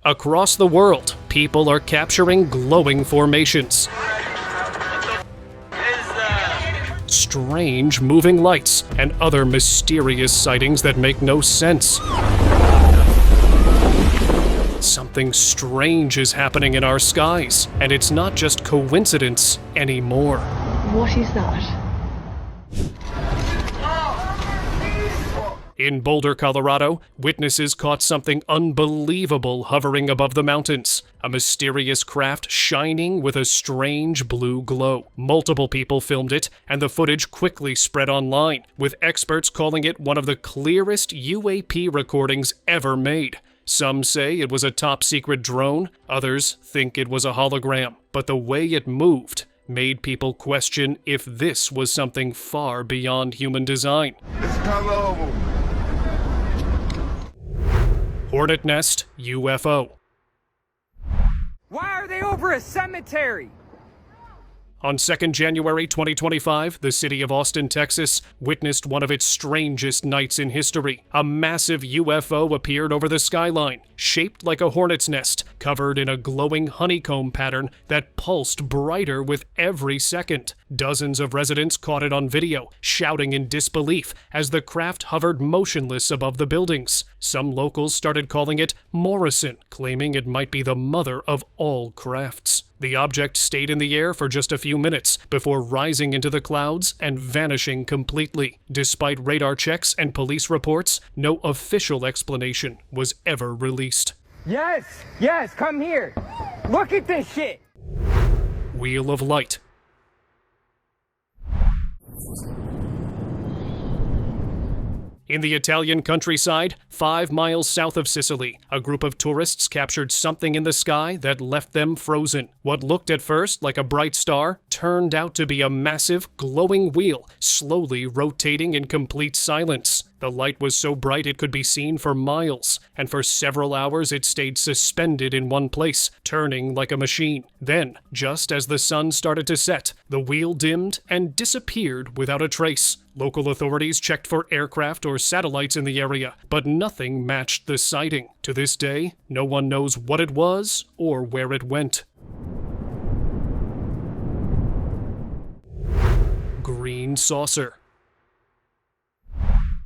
Across the world, people are capturing glowing formations, strange moving lights, and other mysterious sightings that make no sense. Something strange is happening in our skies, and it's not just coincidence anymore. What is that? In Boulder, Colorado, witnesses caught something unbelievable hovering above the mountains. A mysterious craft shining with a strange blue glow. Multiple people filmed it, and the footage quickly spread online, with experts calling it one of the clearest UAP recordings ever made. Some say it was a top-secret drone, others think it was a hologram. But the way it moved made people question if this was something far beyond human design. Hornet Nest UFO. Why are they over a cemetery? On 2nd January 2025, the city of Austin, Texas, witnessed one of its strangest nights in history. A massive UFO appeared over the skyline, shaped like a hornet's nest, covered in a glowing honeycomb pattern that pulsed brighter with every second. Dozens of residents caught it on video, shouting in disbelief as the craft hovered motionless above the buildings. Some locals started calling it Morrison, claiming it might be the mother of all crafts. The object stayed in the air for just a few minutes before rising into the clouds and vanishing completely. Despite radar checks and police reports, no official explanation was ever released. Yes, come here. Look at this shit. Wheel of Light. In the Italian countryside, 5 miles south of Sicily, a group of tourists captured something in the sky that left them frozen. What looked at first like a bright star turned out to be a massive, glowing wheel, slowly rotating in complete silence. The light was so bright it could be seen for miles, and for several hours it stayed suspended in one place, turning like a machine. Then, just as the sun started to set, the wheel dimmed and disappeared without a trace. Local authorities checked for aircraft or satellites in the area, but nothing matched the sighting. To this day, no one knows what it was or where it went. Green saucer.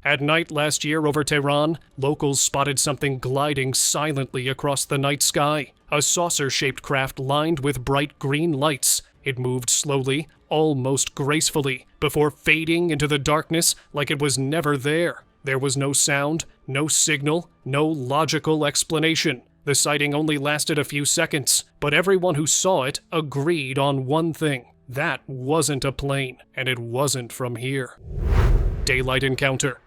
At night last year over Tehran, locals spotted something gliding silently across the night sky. A saucer-shaped craft lined with bright green lights. It moved slowly, almost gracefully, before fading into the darkness like it was never there. There was no sound, no signal, no logical explanation. The sighting only lasted a few seconds, but everyone who saw it agreed on one thing. That wasn't a plane, and it wasn't from here. Daylight encounter.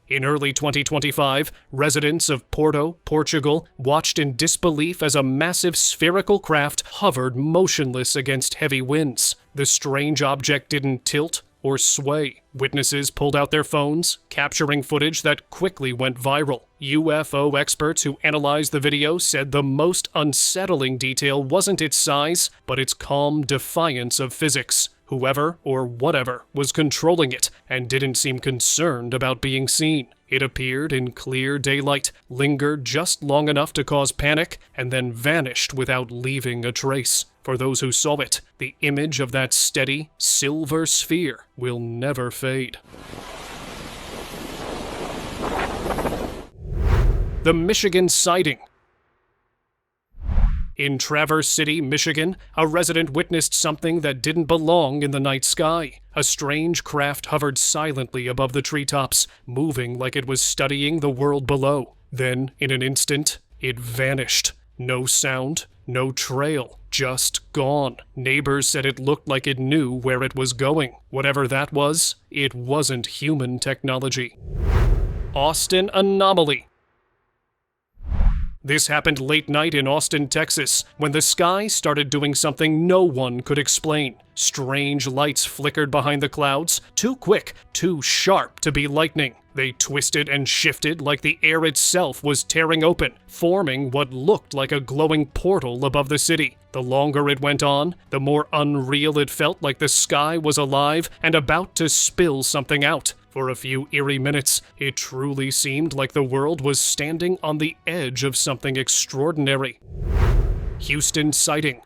In early 2025, residents of Porto, Portugal, watched in disbelief as a massive spherical craft hovered motionless against heavy winds. The strange object didn't tilt or sway. Witnesses pulled out their phones, capturing footage that quickly went viral. UFO experts who analyzed the video said the most unsettling detail wasn't its size, but its calm defiance of physics. Whoever or whatever was controlling it and didn't seem concerned about being seen. It appeared in clear daylight, lingered just long enough to cause panic, and then vanished without leaving a trace. For those who saw it, the image of that steady, silver sphere will never fade. The Michigan sighting. In Traverse City, Michigan, a resident witnessed something that didn't belong in the night sky. A strange craft hovered silently above the treetops, moving like it was studying the world below. Then, in an instant, it vanished. No sound, no trail, just gone. Neighbors said it looked like it knew where it was going. Whatever that was, it wasn't human technology. Austin anomaly. This happened late night in Austin, Texas, when the sky started doing something no one could explain. Strange lights flickered behind the clouds, too quick, too sharp to be lightning. They twisted and shifted like the air itself was tearing open, forming what looked like a glowing portal above the city. The longer it went on, the more unreal it felt like the sky was alive and about to spill something out. For a few eerie minutes, it truly seemed like the world was standing on the edge of something extraordinary. Houston sighting.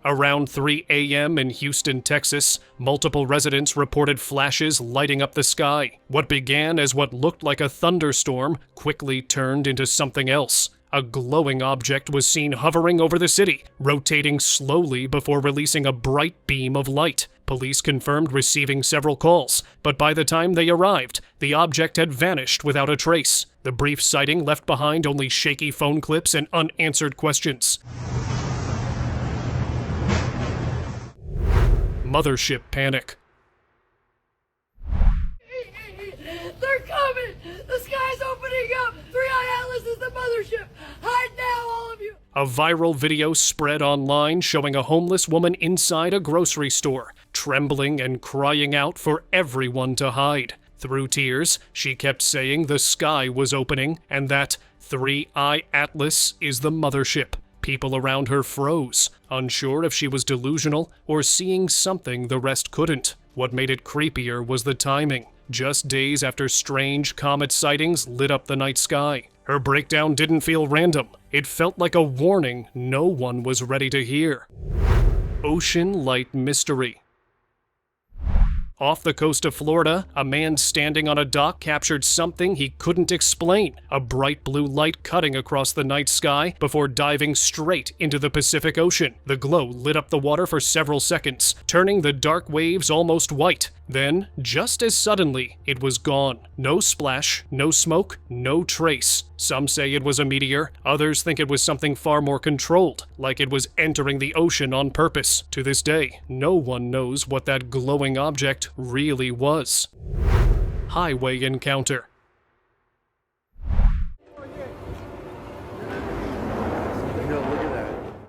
Around 3 a.m. in Houston, Texas, multiple residents reported flashes lighting up the sky. What began as what looked like a thunderstorm quickly turned into something else. A glowing object was seen hovering over the city, rotating slowly before releasing a bright beam of light. Police confirmed receiving several calls, but by the time they arrived, the object had vanished without a trace. The brief sighting left behind only shaky phone clips and unanswered questions. Mothership panic. They're coming! The sky's opening up! 3i Atlas is the mothership! Hide now, all of you! A viral video spread online showing a homeless woman inside a grocery store, trembling and crying out for everyone to hide. Through tears, she kept saying the sky was opening and that 3i Atlas is the mothership. People around her froze, unsure if she was delusional or seeing something the rest couldn't. What made it creepier was the timing. Just days after strange comet sightings lit up the night sky. Her breakdown didn't feel random. It felt like a warning no one was ready to hear. Ocean light mystery. Off the coast of Florida, a man standing on a dock captured something he couldn't explain. A bright blue light cutting across the night sky before diving straight into the Pacific Ocean. The glow lit up the water for several seconds, turning the dark waves almost white. Then, just as suddenly, it was gone. No splash, no smoke, no trace. Some say it was a meteor, others think it was something far more controlled, like it was entering the ocean on purpose. To this day, no one knows what that glowing object really was. Highway encounter.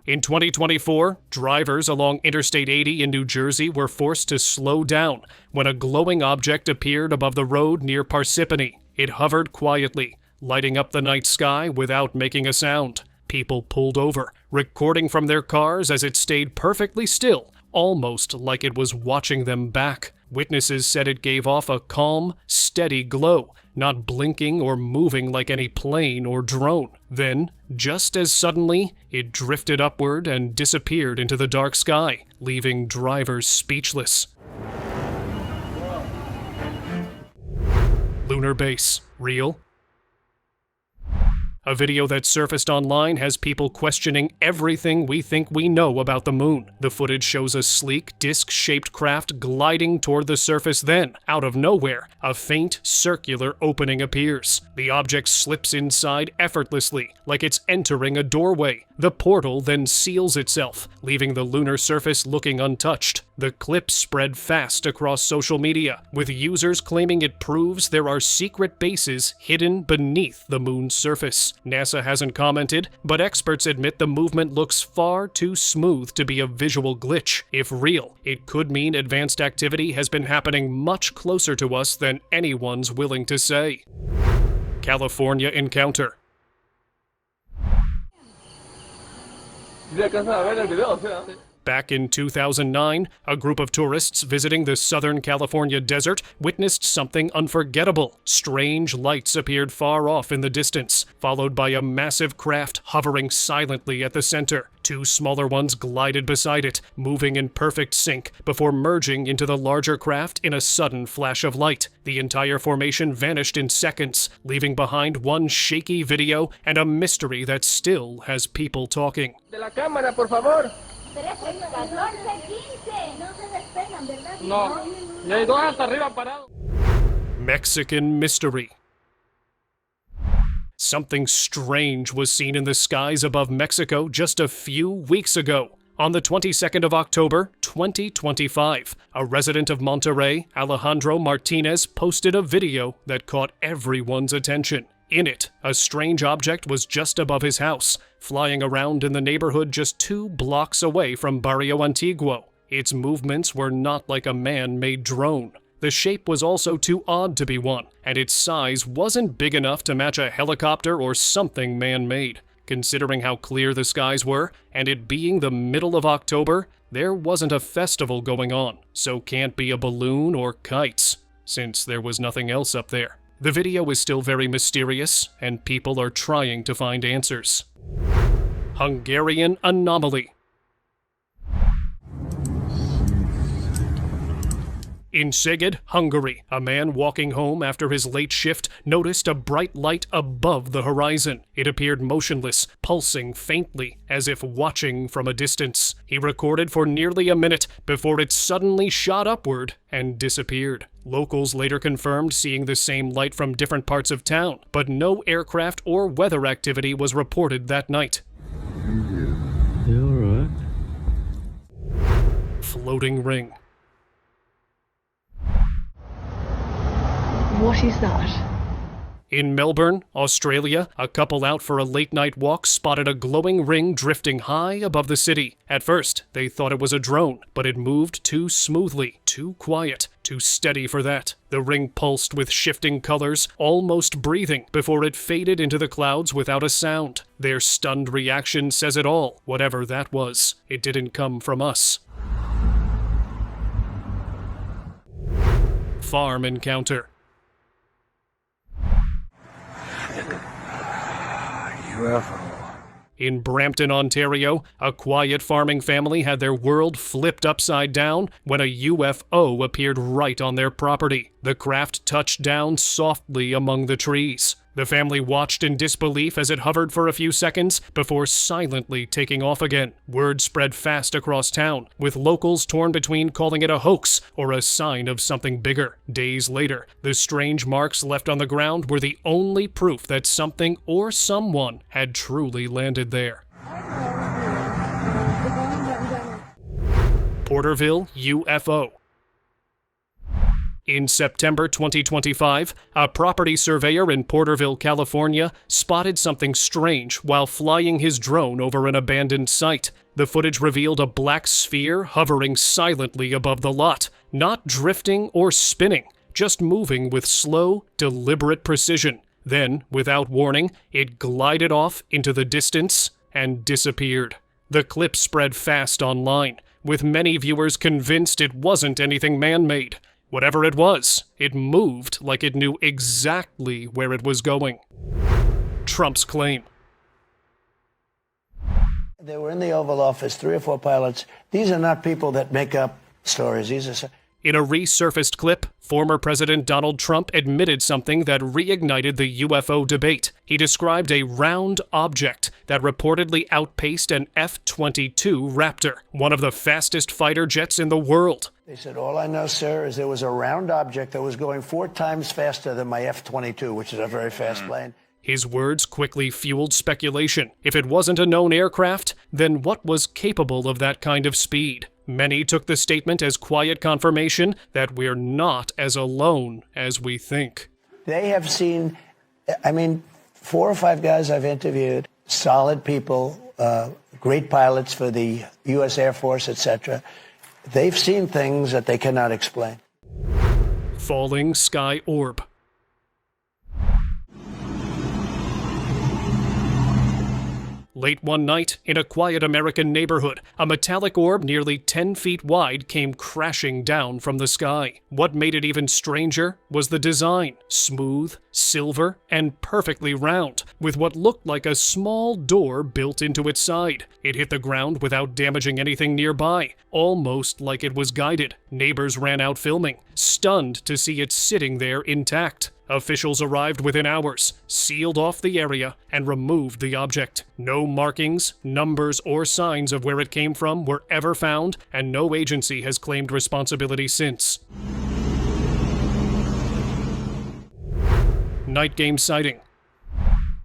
In 2024, drivers along Interstate 80 in New Jersey were forced to slow down when a glowing object appeared above the road near Parsippany. It hovered quietly, lighting up the night sky without making a sound. People pulled over, recording from their cars as it stayed perfectly still, almost like it was watching them back. Witnesses said it gave off a calm, steady glow, not blinking or moving like any plane or drone. Then, just as suddenly, it drifted upward and disappeared into the dark sky, leaving drivers speechless. Lunar base. Real? A video that surfaced online has people questioning everything we think we know about the moon. The footage shows a sleek, disc-shaped craft gliding toward the surface. Then, out of nowhere, a faint, circular opening appears. The object slips inside effortlessly, like it's entering a doorway. The portal then seals itself, leaving the lunar surface looking untouched. The clip spread fast across social media, with users claiming it proves there are secret bases hidden beneath the moon's surface. NASA hasn't commented, but experts admit the movement looks far too smooth to be a visual glitch. If real, it could mean advanced activity has been happening much closer to us than anyone's willing to say. California encounter. Back in 2009, a group of tourists visiting the Southern California desert witnessed something unforgettable. Strange lights appeared far off in the distance, followed by a massive craft hovering silently at the center. Two smaller ones glided beside it, moving in perfect sync, before merging into the larger craft in a sudden flash of light. The entire formation vanished in seconds, leaving behind one shaky video and a mystery that still has people talking. De la cámara, por favor. No, y hay dos hasta arriba parados. Mexican mystery. Something strange was seen in the skies above Mexico just a few weeks ago. On the 22nd of October, 2025, a resident of Monterrey, Alejandro Martinez, posted a video that caught everyone's attention. In it, a strange object was just above his house, flying around in the neighborhood just 2 blocks away from Barrio Antiguo. Its movements were not like a man-made drone. The shape was also too odd to be one, and its size wasn't big enough to match a helicopter or something man-made. Considering how clear the skies were, and it being the middle of October, There wasn't a festival going on, so can't be a balloon or kites, since there was nothing else up there. The video is still very mysterious, and people are trying to find answers. Hungarian anomaly. In Szeged, Hungary, a man walking home after his late shift noticed a bright light above the horizon. It appeared motionless, pulsing faintly, as if watching from a distance. He recorded for nearly a minute before it suddenly shot upward and disappeared. Locals later confirmed seeing the same light from different parts of town, but no aircraft or weather activity was reported that night. You alright? Floating ring. What is that? In Melbourne, Australia, a couple out for a late-night walk spotted a glowing ring drifting high above the city. At first, they thought it was a drone, but it moved too smoothly, too quiet, too steady for that. The ring pulsed with shifting colors, almost breathing, before it faded into the clouds without a sound. Their stunned reaction says it all, whatever that was. It didn't come from us. Farm encounter. UFO. In Brampton, Ontario, a quiet farming family had their world flipped upside down when a UFO appeared right on their property. The craft touched down softly among the trees. The family watched in disbelief as it hovered for a few seconds before silently taking off again. Word spread fast across town, with locals torn between calling it a hoax or a sign of something bigger. Days later, the strange marks left on the ground were the only proof that something or someone had truly landed there. Porterville UFO. In September 2025, a property surveyor in Porterville, California, spotted something strange while flying his drone over an abandoned site. The footage revealed a black sphere hovering silently above the lot, not drifting or spinning, just moving with slow, deliberate precision. Then, without warning, it glided off into the distance and disappeared. The clip spread fast online, with many viewers convinced it wasn't anything man-made. Whatever it was, it moved like it knew exactly where it was going. Trump's claim. They were in the Oval Office, 3 or 4 pilots. These are not people that make up stories. These are... In a resurfaced clip, former President Donald Trump admitted something that reignited the UFO debate. He described a round object that reportedly outpaced an F-22 Raptor, one of the fastest fighter jets in the world. They said, all I know, sir, is there was a round object that was going 4 times faster than my F-22, which is a very fast plane. His words quickly fueled speculation. If it wasn't a known aircraft, then what was capable of that kind of speed? Many took the statement as quiet confirmation that we're not as alone as we think. They have seen, 4 or 5 guys I've interviewed, solid people, great pilots for the U.S. Air Force, etc. They've seen things that they cannot explain. Falling sky orb. Late one night, in a quiet American neighborhood, a metallic orb nearly 10 feet wide came crashing down from the sky. What made it even stranger was the design, smooth, silver, and perfectly round, with what looked like a small door built into its side. It hit the ground without damaging anything nearby, almost like it was guided. Neighbors ran out filming, stunned to see it sitting there intact. Officials arrived within hours, sealed off the area, and removed the object. No markings, numbers, or signs of where it came from were ever found, and no agency has claimed responsibility since. Night game sighting.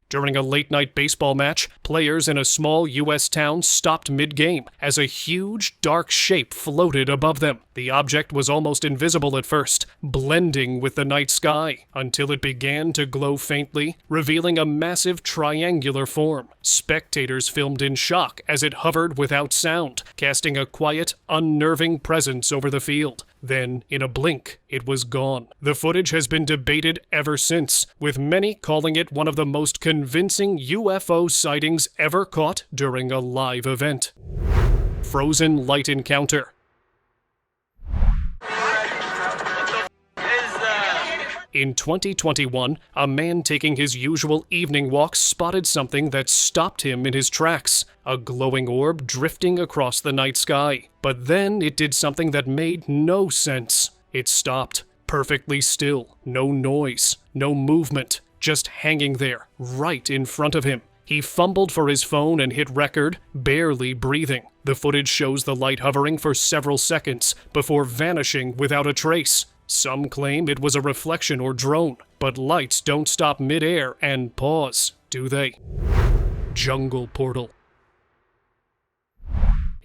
During a late-night baseball match, players in a small U.S. town stopped mid-game as a huge, dark shape floated above them. The object was almost invisible at first, blending with the night sky, until it began to glow faintly, revealing a massive triangular form. Spectators filmed in shock as it hovered without sound, casting a quiet, unnerving presence over the field. Then, in a blink, it was gone. The footage has been debated ever since, with many calling it one of the most convincing UFO sightings ever caught during a live event. Frozen light encounter. In 2021, a man taking his usual evening walk spotted something that stopped him in his tracks, a glowing orb drifting across the night sky. But then it did something that made no sense. It stopped, perfectly still, no noise, no movement, just hanging there, right in front of him. He fumbled for his phone and hit record, barely breathing. The footage shows the light hovering for several seconds before vanishing without a trace. Some claim it was a reflection or drone, but lights don't stop mid-air and pause, do they? Jungle portal.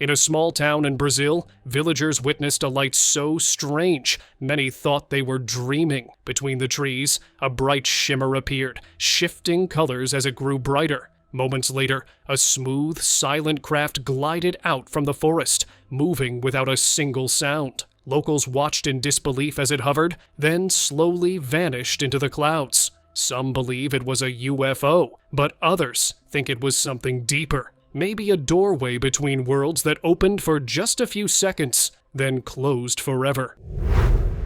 In a small town in Brazil, villagers witnessed a light so strange, many thought they were dreaming. Between the trees, a bright shimmer appeared, shifting colors as it grew brighter. Moments later, a smooth, silent craft glided out from the forest, moving without a single sound. Locals watched in disbelief as it hovered, then slowly vanished into the clouds. Some believe it was a UFO, but others think it was something deeper. Maybe a doorway between worlds that opened for just a few seconds, then closed forever.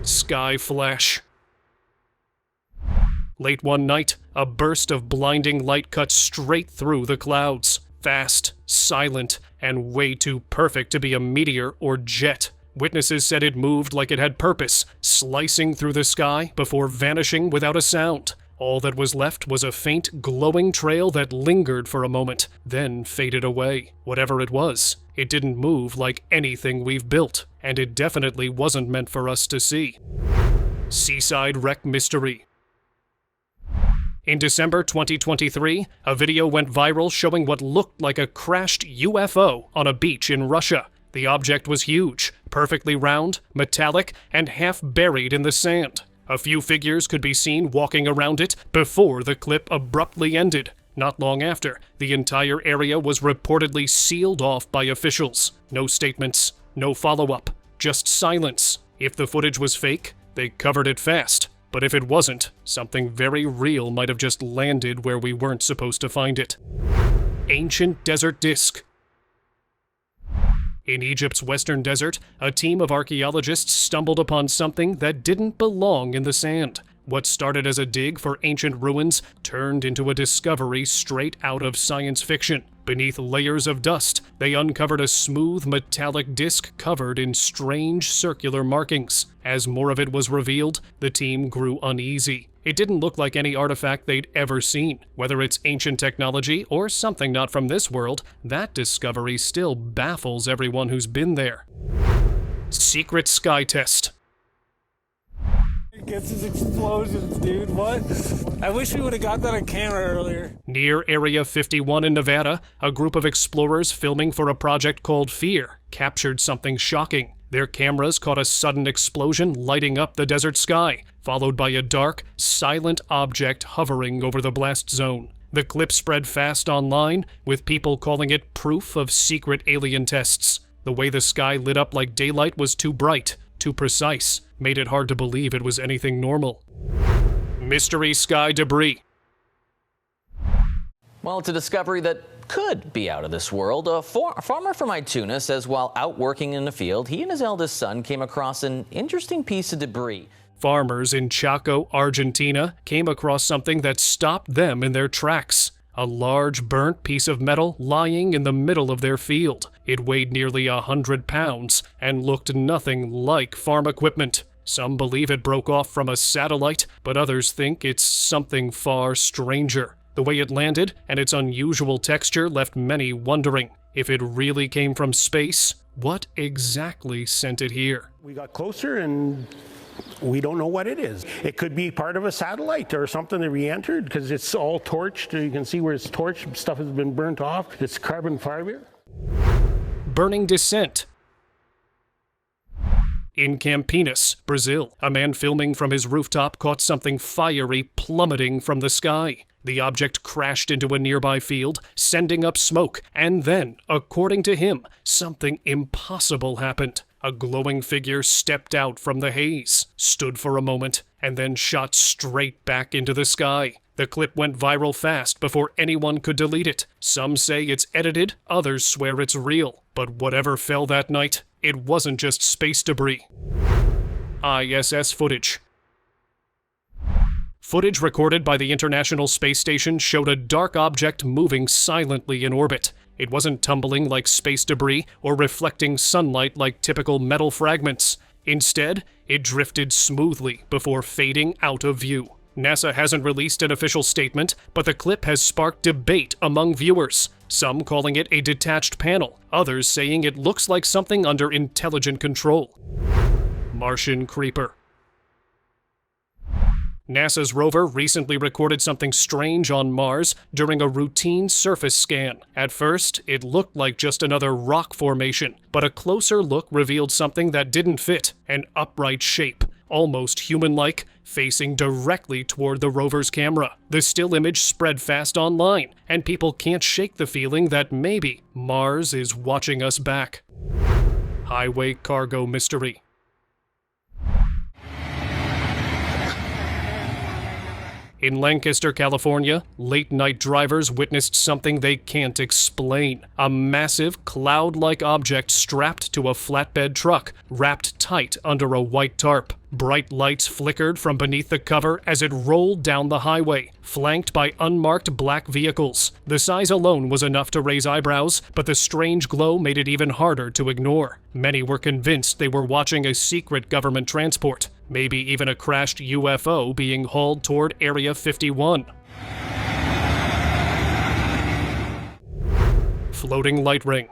Sky flash. Late one night, a burst of blinding light cut straight through the clouds. Fast, silent, and way too perfect to be a meteor or jet. Witnesses said it moved like it had purpose, slicing through the sky before vanishing without a sound. All that was left was a faint, glowing trail that lingered for a moment, then faded away. Whatever it was, it didn't move like anything we've built, and it definitely wasn't meant for us to see. Seaside wreck mystery. In December 2023, a video went viral showing what looked like a crashed UFO on a beach in Russia. The object was huge, perfectly round, metallic, and half buried in the sand. A few figures could be seen walking around it before the clip abruptly ended. Not long after, the entire area was reportedly sealed off by officials. No statements, no follow-up, just silence. If the footage was fake, they covered it fast. But if it wasn't, something very real might have just landed where we weren't supposed to find it. Ancient desert disc. In Egypt's western desert, a team of archaeologists stumbled upon something that didn't belong in the sand. What started as a dig for ancient ruins turned into a discovery straight out of science fiction. Beneath layers of dust, they uncovered a smooth metallic disc covered in strange circular markings. As more of it was revealed, the team grew uneasy. It didn't look like any artifact they'd ever seen. Whether it's ancient technology or something not from this world, that discovery still baffles everyone who's been there. Secret sky test. It gets his explosions, dude. What? I wish we would have got that on camera earlier. Near Area 51 in Nevada, a group of explorers filming for a project called Fear captured something shocking. Their cameras caught a sudden explosion lighting up the desert sky, followed by a dark, silent object hovering over the blast zone. The clip spread fast online, with people calling it proof of secret alien tests. The way the sky lit up like daylight was too bright, too precise, made it hard to believe it was anything normal. Mystery sky debris. Well, it's a discovery that could be out of this world. A farmer from Ituna says while out working in the field, he and his eldest son came across an interesting piece of debris. Farmers in Chaco, Argentina, came across something that stopped them in their tracks. A large burnt piece of metal lying in the middle of their field. It weighed nearly 100 pounds and looked nothing like farm equipment. Some believe it broke off from a satellite, but others think it's something far stranger. The way it landed and its unusual texture left many wondering. If it really came from space, what exactly sent it here? We got closer and we don't know what it is. It could be part of a satellite or something that re-entered because it's all torched. You can see where it's torched. Stuff has been burnt off. It's carbon fiber. Burning descent. In Campinas, Brazil, a man filming from his rooftop caught something fiery plummeting from the sky. The object crashed into a nearby field, sending up smoke, and then, according to him, something impossible happened. A glowing figure stepped out from the haze, stood for a moment, and then shot straight back into the sky. The clip went viral fast before anyone could delete it. Some say it's edited, others swear it's real. But whatever fell that night, it wasn't just space debris. ISS footage. Footage recorded by the International Space Station showed a dark object moving silently in orbit. It wasn't tumbling like space debris or reflecting sunlight like typical metal fragments. Instead, it drifted smoothly before fading out of view. NASA hasn't released an official statement, but the clip has sparked debate among viewers. Some calling it a detached panel, others saying it looks like something under intelligent control. Martian creeper. NASA's rover recently recorded something strange on Mars during a routine surface scan. At first, it looked like just another rock formation, but a closer look revealed something that didn't fit, an upright shape, almost human-like, facing directly toward the rover's camera. The still image spread fast online, and people can't shake the feeling that maybe Mars is watching us back. Highway cargo mystery. In Lancaster, California, late-night drivers witnessed something they can't explain. A massive, cloud-like object strapped to a flatbed truck, wrapped tight under a white tarp. Bright lights flickered from beneath the cover as it rolled down the highway, flanked by unmarked black vehicles. The size alone was enough to raise eyebrows, but the strange glow made it even harder to ignore. Many were convinced they were watching a secret government transport, maybe even a crashed UFO being hauled toward Area 51. Floating light ring.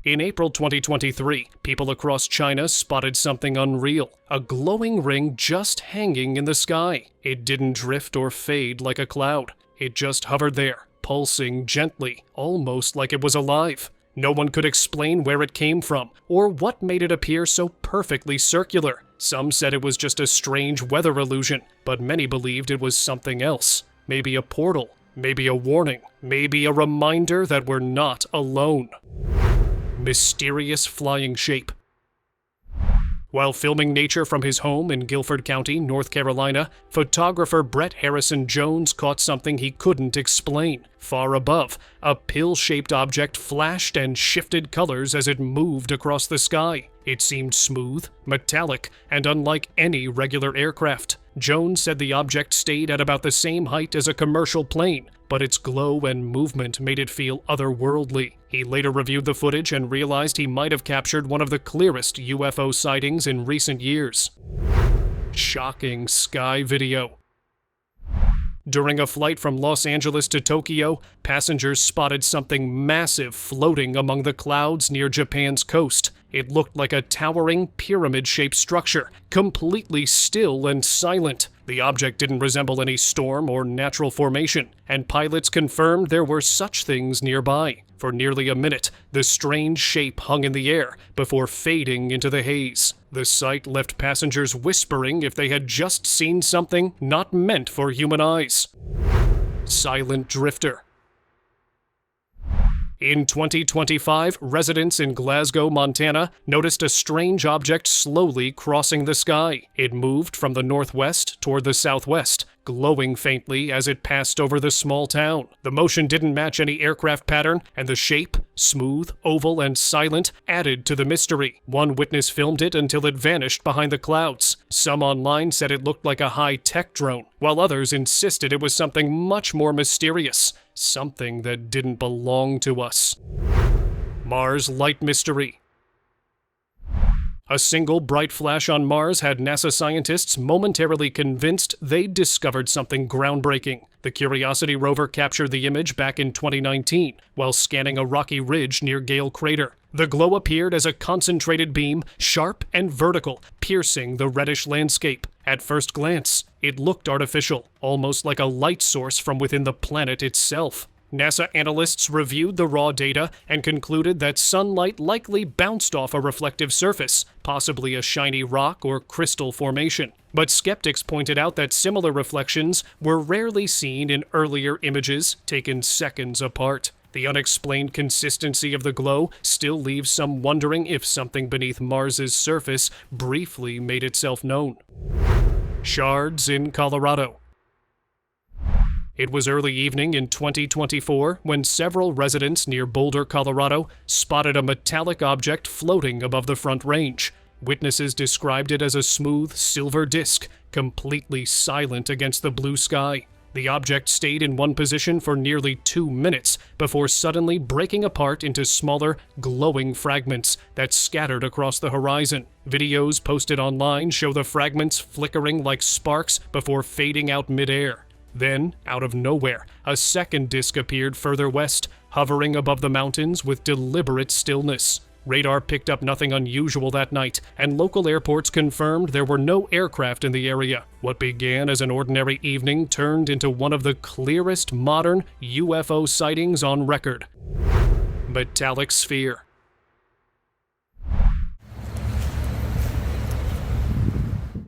In April 2023, people across China spotted something unreal, a glowing ring just hanging in the sky. It didn't drift or fade like a cloud. It just hovered there, pulsing gently, almost like it was alive. No one could explain where it came from, or what made it appear so perfectly circular. Some said it was just a strange weather illusion, but many believed it was something else. Maybe a portal, maybe a warning, maybe a reminder that we're not alone. Mysterious flying shape. While filming nature from his home in Guilford County, North Carolina, photographer Brett Harrison Jones caught something he couldn't explain. Far above, a pill-shaped object flashed and shifted colors as it moved across the sky. It seemed smooth, metallic, and unlike any regular aircraft. Jones said the object stayed at about the same height as a commercial plane, but its glow and movement made it feel otherworldly. He later reviewed the footage and realized he might have captured one of the clearest UFO sightings in recent years. Shocking sky video. During a flight from Los Angeles to Tokyo, passengers spotted something massive floating among the clouds near Japan's coast. It looked like a towering, pyramid-shaped structure, completely still and silent. The object didn't resemble any storm or natural formation, and pilots confirmed there were such things nearby. For nearly a minute, the strange shape hung in the air before fading into the haze. The sight left passengers whispering if they had just seen something not meant for human eyes. Silent drifter. In 2025, residents in Glasgow, Montana, noticed a strange object slowly crossing the sky. It moved from the northwest toward the southwest, glowing faintly as it passed over the small town. The motion didn't match any aircraft pattern, and the shape, smooth, oval, and silent, added to the mystery. One witness filmed it until it vanished behind the clouds. Some online said it looked like a high-tech drone, while others insisted it was something much more mysterious, something that didn't belong to us. Mars light mystery. A single bright flash on Mars had NASA scientists momentarily convinced they'd discovered something groundbreaking. The Curiosity rover captured the image back in 2019 while scanning a rocky ridge near Gale Crater. The glow appeared as a concentrated beam, sharp and vertical, piercing the reddish landscape. At first glance, it looked artificial, almost like a light source from within the planet itself. NASA analysts reviewed the raw data and concluded that sunlight likely bounced off a reflective surface, possibly a shiny rock or crystal formation. But skeptics pointed out that similar reflections were rarely seen in earlier images taken seconds apart. The unexplained consistency of the glow still leaves some wondering if something beneath Mars's surface briefly made itself known. Shards in Colorado. It was early evening in 2024 when several residents near Boulder, Colorado, spotted a metallic object floating above the Front Range. Witnesses described it as a smooth silver disc, completely silent against the blue sky. The object stayed in one position for nearly 2 minutes before suddenly breaking apart into smaller, glowing fragments that scattered across the horizon. Videos posted online show the fragments flickering like sparks before fading out midair. Then, out of nowhere, a second disk appeared further west, hovering above the mountains with deliberate stillness. Radar picked up nothing unusual that night, and local airports confirmed there were no aircraft in the area. What began as an ordinary evening turned into one of the clearest modern UFO sightings on record. Metallic sphere.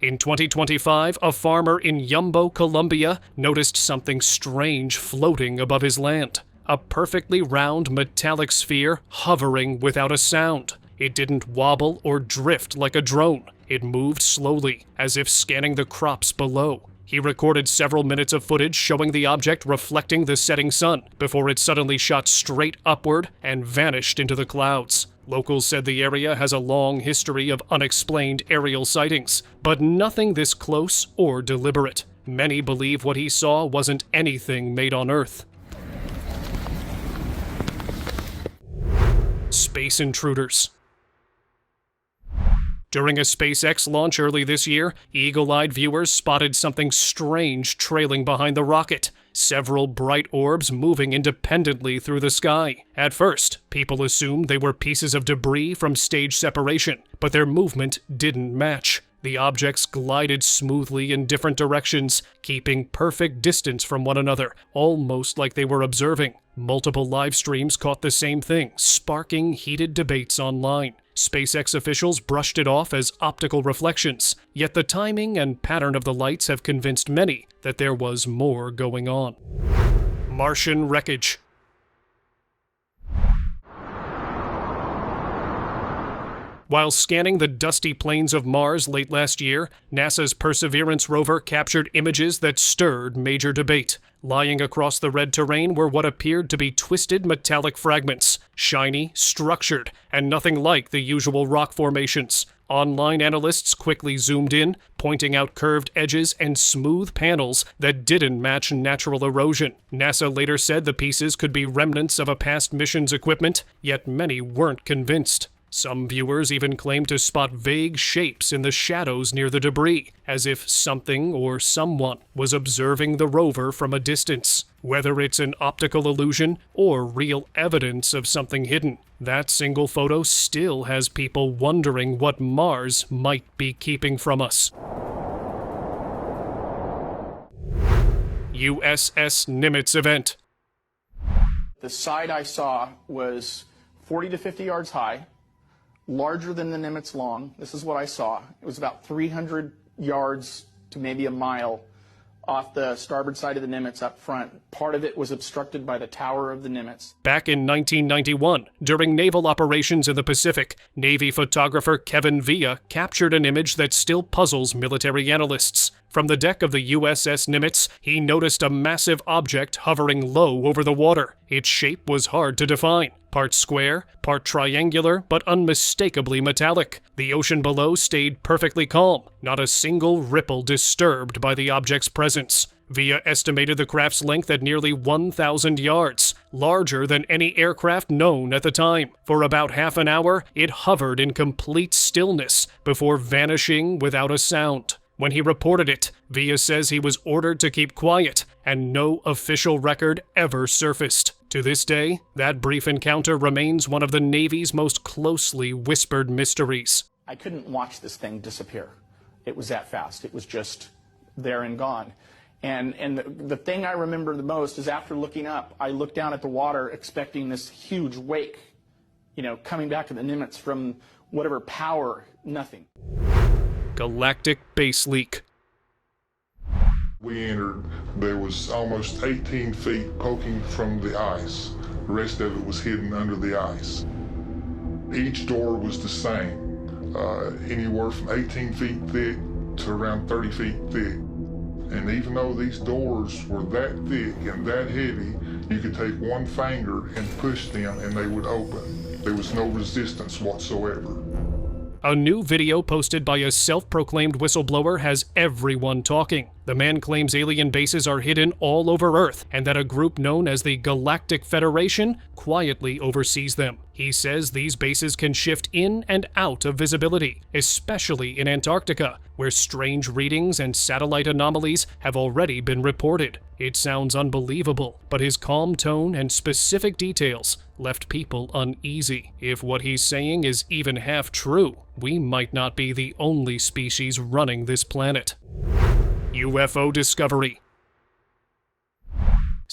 In 2025, a farmer in Yumbo, Colombia, noticed something strange floating above his land. A perfectly round metallic sphere hovering without a sound. It didn't wobble or drift like a drone. It moved slowly, as if scanning the crops below. He recorded several minutes of footage showing the object reflecting the setting sun, before it suddenly shot straight upward and vanished into the clouds. Locals said the area has a long history of unexplained aerial sightings, but nothing this close or deliberate. Many believe what he saw wasn't anything made on Earth. Space intruders. During a SpaceX launch early this year, eagle-eyed viewers spotted something strange trailing behind the rocket. Several bright orbs moving independently through the sky. At first, people assumed they were pieces of debris from stage separation, but their movement didn't match. The objects glided smoothly in different directions, keeping perfect distance from one another, almost like they were observing. Multiple live streams caught the same thing, sparking heated debates online. SpaceX officials brushed it off as optical reflections, yet the timing and pattern of the lights have convinced many that there was more going on. Martian wreckage. While scanning the dusty plains of Mars late last year, NASA's Perseverance rover captured images that stirred major debate. Lying across the red terrain were what appeared to be twisted metallic fragments, shiny, structured, and nothing like the usual rock formations. Online analysts quickly zoomed in, pointing out curved edges and smooth panels that didn't match natural erosion. NASA later said the pieces could be remnants of a past mission's equipment, yet many weren't convinced. Some viewers even claimed to spot vague shapes in the shadows near the debris, as if something or someone was observing the rover from a distance. Whether it's an optical illusion or real evidence of something hidden, that single photo still has people wondering what Mars might be keeping from us. USS Nimitz event. The side I saw was 40 to 50 yards high, larger than the Nimitz long. This is what I saw. It was about 300 yards to maybe a mile off the starboard side of the Nimitz up front. Part of it was obstructed by the tower of the Nimitz. Back in 1991, during naval operations in the Pacific, Navy photographer Kevin Villa captured an image that still puzzles military analysts. From the deck of the USS Nimitz, he noticed a massive object hovering low over the water. Its shape was hard to define. Part square, part triangular, but unmistakably metallic. The ocean below stayed perfectly calm, not a single ripple disturbed by the object's presence. Villa estimated the craft's length at nearly 1,000 yards, larger than any aircraft known at the time. For about half an hour, it hovered in complete stillness before vanishing without a sound. When he reported it, Villa says he was ordered to keep quiet, and no official record ever surfaced. To this day, that brief encounter remains one of the Navy's most closely whispered mysteries. I couldn't watch this thing disappear. It was that fast. It was just there and gone. And the thing I remember the most is after looking up, I looked down at the water expecting this huge wake, coming back to the Nimitz from whatever power, nothing. Galactic base leak. We entered, there was almost 18 feet poking from the ice. The rest of it was hidden under the ice. Each door was the same, anywhere from 18 feet thick to around 30 feet thick. And even though these doors were that thick and that heavy, you could take one finger and push them and they would open. There was no resistance whatsoever. A new video posted by a self-proclaimed whistleblower has everyone talking. The man claims alien bases are hidden all over Earth and that a group known as the Galactic Federation quietly oversees them. He says these bases can shift in and out of visibility, especially in Antarctica, where strange readings and satellite anomalies have already been reported. It sounds unbelievable, but his calm tone and specific details left people uneasy. If what he's saying is even half true, we might not be the only species running this planet. UFO discovery.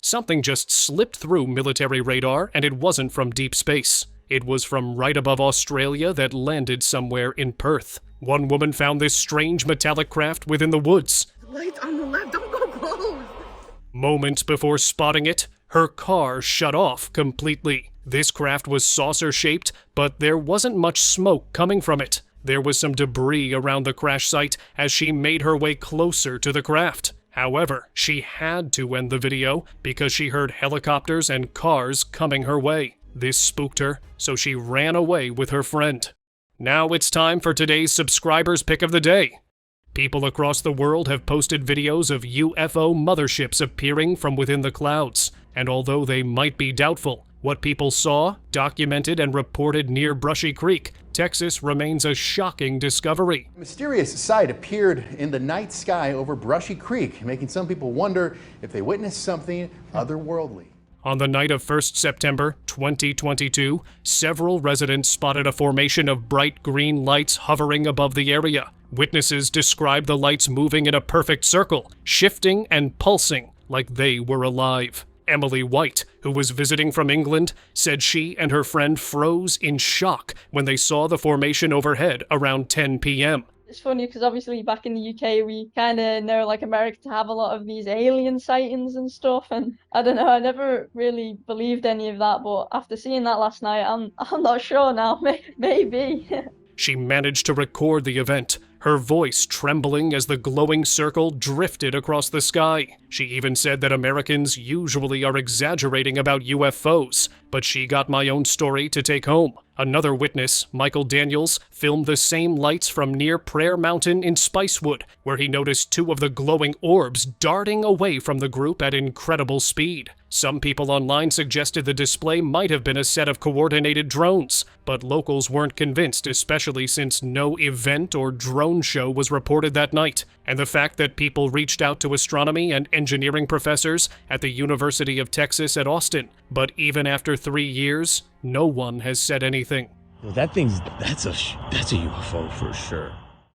Something just slipped through military radar, and it wasn't from deep space. It was from right above Australia that landed somewhere in Perth. One woman found this strange metallic craft within the woods. The lights on the left, don't go close. Moments before spotting it, her car shut off completely. This craft was saucer-shaped, but there wasn't much smoke coming from it. There was some debris around the crash site as she made her way closer to the craft. However, she had to end the video because she heard helicopters and cars coming her way. This spooked her, so she ran away with her friend. Now it's time for today's subscribers' pick of the day. People across the world have posted videos of UFO motherships appearing from within the clouds, and although they might be doubtful, what people saw, documented, and reported near Brushy Creek, Texas remains a shocking discovery. A mysterious sight appeared in the night sky over Brushy Creek, making some people wonder if they witnessed something otherworldly. On the night of 1st September 2022, several residents spotted a formation of bright green lights hovering above the area. Witnesses described the lights moving in a perfect circle, shifting and pulsing like they were alive. Emily White, who was visiting from England, said she and her friend froze in shock when they saw the formation overhead around 10 p.m. It's funny because obviously back in the UK we kind of know like America to have a lot of these alien sightings and stuff, and I don't know, I never really believed any of that, but after seeing that last night, I'm not sure now. Maybe. She managed to record the event, her voice trembling as the glowing circle drifted across the sky. She even said that Americans usually are exaggerating about UFOs, but she got my own story to take home. Another witness, Michael Daniels, filmed the same lights from near Prayer Mountain in Spicewood, where he noticed two of the glowing orbs darting away from the group at incredible speed. Some people online suggested the display might have been a set of coordinated drones, but locals weren't convinced, especially since no event or drone show was reported that night, and the fact that people reached out to astronomy and engineering professors at the University of Texas at Austin. But even after 3 years, no one has said anything. That's a UFO for sure.